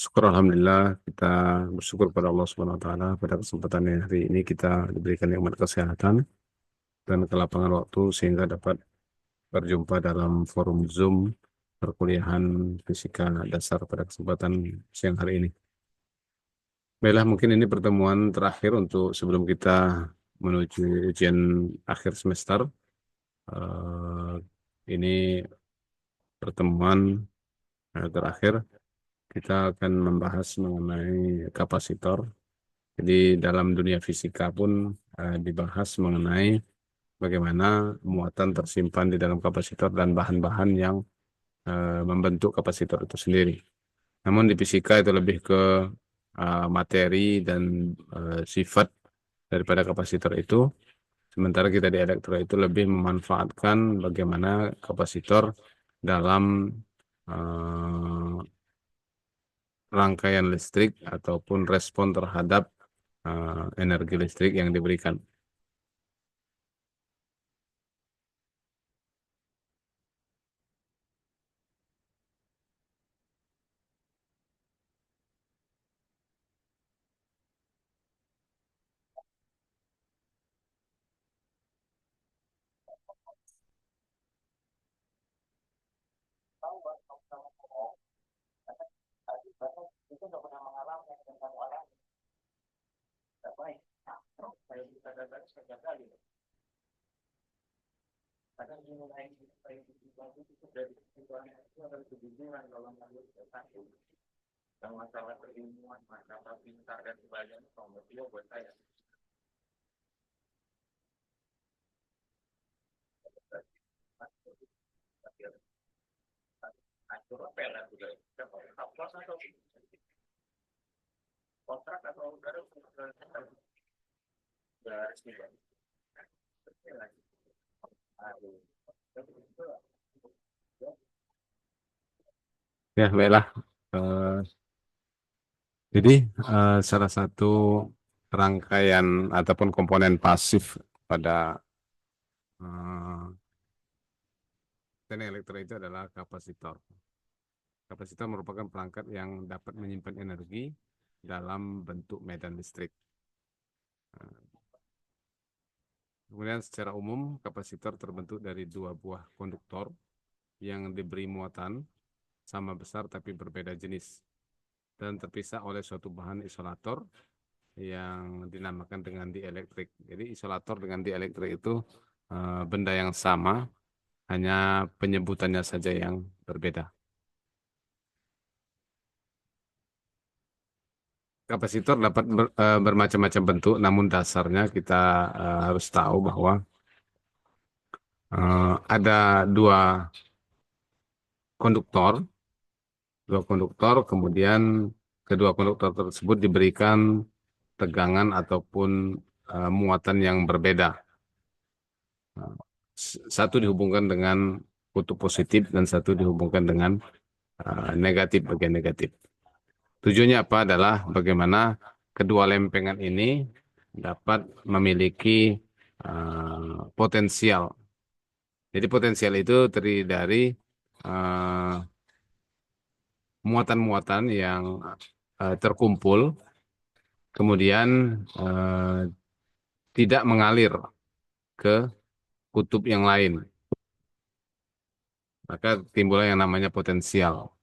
Syukur Alhamdulillah kita bersyukur pada Allah Subhanahu Wa Taala pada kesempatan yang hari ini kita diberikan nikmat kesehatan dan kelapangan waktu sehingga dapat berjumpa dalam forum Zoom perkuliahan fisika dasar pada kesempatan siang hari ini. Baiklah, mungkin ini pertemuan terakhir untuk sebelum kita menuju ujian akhir semester. Ini pertemuan terakhir kita akan membahas mengenai kapasitor. Jadi dalam dunia fisika pun dibahas mengenai bagaimana muatan tersimpan di dalam kapasitor dan bahan-bahan yang membentuk kapasitor itu sendiri. Namun di fisika itu lebih ke materi dan sifat daripada kapasitor itu. Sementara kita di elektro itu lebih memanfaatkan bagaimana kapasitor dalam eh, rangkaian listrik ataupun respon terhadap energi listrik yang diberikan. Ya, baiklah. Eh, jadi salah satu rangkaian ataupun komponen pasif pada eh, teknik elektro itu adalah kapasitor. Kapasitor merupakan perangkat yang dapat menyimpan energi dalam bentuk medan listrik. Kemudian secara umum kapasitor terbentuk dari dua buah konduktor yang diberi muatan sama besar tapi berbeda jenis dan terpisah oleh suatu bahan isolator yang dinamakan dengan dielektrik. Jadi isolator dengan dielektrik itu benda yang sama, hanya penyebutannya saja yang berbeda. Kapasitor dapat bermacam-macam bentuk, namun dasarnya kita harus tahu bahwa ada konduktor, dua konduktor, kemudian kedua konduktor tersebut diberikan tegangan ataupun muatan yang berbeda. Satu dihubungkan dengan kutub positif dan satu dihubungkan dengan negatif, bagian negatif. Tujuannya apa adalah bagaimana kedua lempengan ini dapat memiliki potensial. Jadi potensial itu terdiri dari uh, muatan-muatan yang terkumpul, kemudian tidak mengalir ke kutub yang lain. Maka timbullah yang namanya potensial.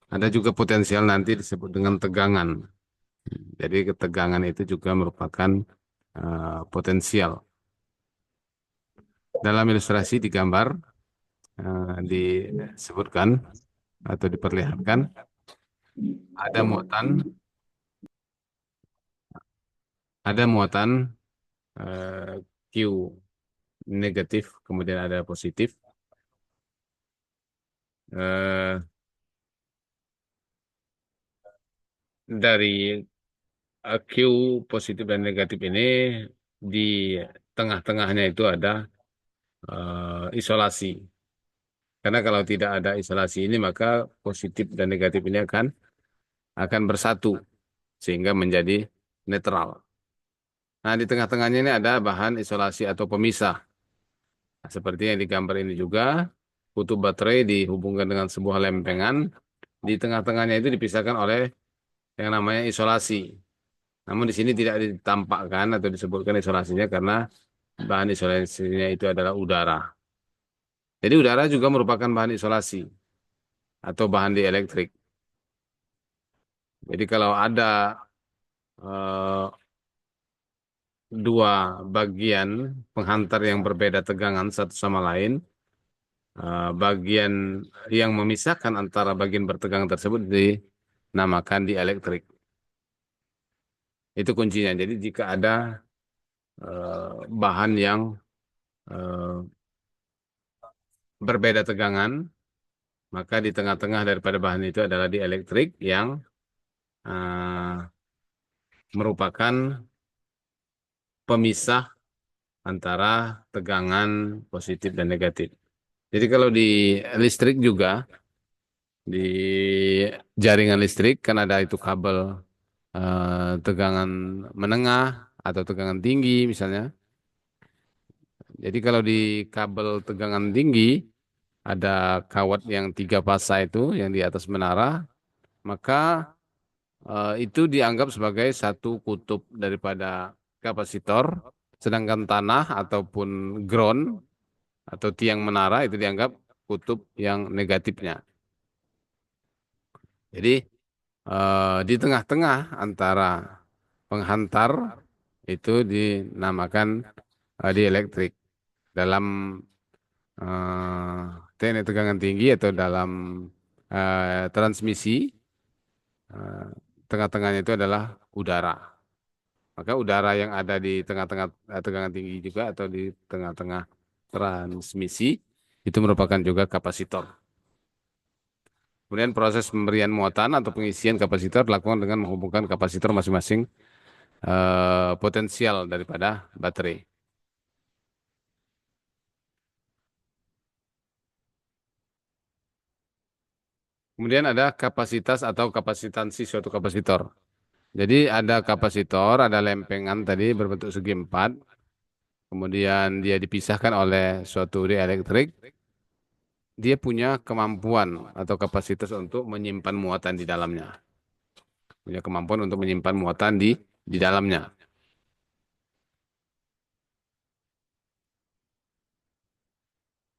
Ada juga potensial nanti disebut dengan tegangan. Jadi ketegangan itu juga merupakan potensial. Dalam ilustrasi di gambar disebutkan atau diperlihatkan ada muatan eh, Q negatif, kemudian ada positif. Eh, dari Q positif dan negatif ini di tengah-tengahnya itu ada isolasi. Karena kalau tidak ada isolasi ini maka positif dan negatif ini akan bersatu sehingga menjadi netral. Nah, di tengah-tengahnya ini ada bahan isolasi atau pemisah. Nah, seperti yang digambar ini juga, kutub baterai dihubungkan dengan sebuah lempengan. Di tengah-tengahnya itu dipisahkan oleh yang namanya isolasi. Namun di sini tidak ditampakkan atau disebutkan isolasinya karena bahan isolasinya itu adalah udara. Jadi udara juga merupakan bahan isolasi atau bahan dielektrik. Jadi kalau ada eh, dua bagian penghantar yang berbeda tegangan satu sama lain, bagian yang memisahkan antara bagian bertegangan tersebut dinamakan dielektrik. Itu kuncinya. Jadi jika ada bahan yang eh, berbeda tegangan, maka di tengah-tengah daripada bahan itu adalah dielektrik yang eh, merupakan pemisah antara tegangan positif dan negatif. Jadi kalau di listrik juga, di jaringan listrik kan ada itu kabel tegangan menengah atau tegangan tinggi misalnya. Jadi kalau di kabel tegangan tinggi ada kawat yang tiga fasa itu yang di atas menara, maka itu dianggap sebagai satu kutub daripada kapasitor, sedangkan tanah ataupun ground atau tiang menara itu dianggap kutub yang negatifnya. Jadi di tengah-tengah antara penghantar itu dinamakan dielektrik dalam teknik tegangan tinggi atau dalam transmisi eh, tengah-tengahnya itu adalah udara. Maka udara yang ada di tengah-tengah tegangan tinggi juga atau di tengah-tengah transmisi itu merupakan juga kapasitor. Kemudian proses pemberian muatan atau pengisian kapasitor dilakukan dengan menghubungkan kapasitor masing-masing potensial daripada baterai. Kemudian ada kapasitas atau kapasitansi suatu kapasitor. Jadi ada kapasitor, ada lempengan tadi berbentuk segi empat, kemudian dia dipisahkan oleh suatu dieelektrik. Dia punya kemampuan atau kapasitas untuk menyimpan muatan di dalamnya. Punya kemampuan untuk menyimpan muatan di dalamnya.